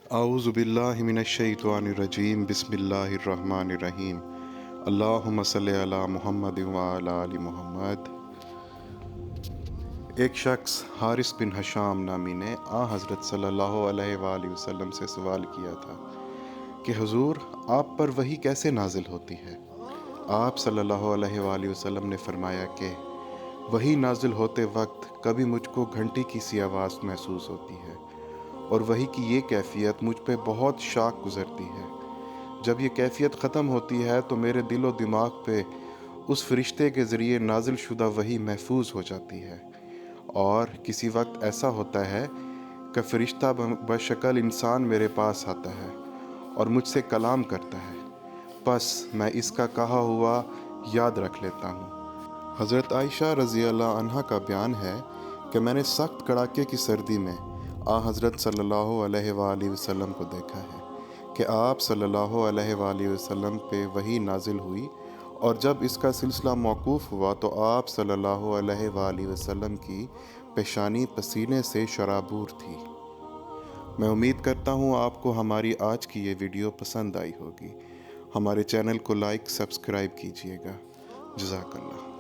اعوذ باللہ من الشیطان الرجیم بسم اللہ الرحمن الرحیم اللہم صلی علی محمد وعلی آل محمد۔ ایک شخص حارث بن حشام نامی نے حضرت صلی اللہ علیہ وآلہ وسلم سے سوال کیا تھا کہ حضور آپ پر وحی کیسے نازل ہوتی ہے؟ آپ صلی اللہ علیہ وآلہ وسلم نے فرمایا کہ وحی نازل ہوتے وقت کبھی مجھ کو گھنٹی کی سی آواز محسوس ہوتی ہے اور وحی کی یہ کیفیت مجھ پہ بہت شاق گزرتی ہے۔ جب یہ کیفیت ختم ہوتی ہے تو میرے دل و دماغ پہ اس فرشتے کے ذریعے نازل شدہ وحی محفوظ ہو جاتی ہے، اور کسی وقت ایسا ہوتا ہے کہ فرشتہ بشکل انسان میرے پاس آتا ہے اور مجھ سے کلام کرتا ہے، پس میں اس کا کہا ہوا یاد رکھ لیتا ہوں۔ حضرت عائشہ رضی اللہ عنہا کا بیان ہے کہ میں نے سخت کڑاکے کی سردی میں حضرت صلی اللہ علیہ وآلہ وسلم کو دیکھا ہے کہ آپ صلی اللہ علیہ وآلہ وسلم پہ وحی نازل ہوئی، اور جب اس کا سلسلہ موقوف ہوا تو آپ صلی اللہ علیہ وآلہ وسلم کی پیشانی پسینے سے شرابور تھی۔ میں امید کرتا ہوں آپ کو ہماری آج کی یہ ویڈیو پسند آئی ہوگی۔ ہمارے چینل کو لائک سبسکرائب کیجیے گا۔ جزاک اللہ۔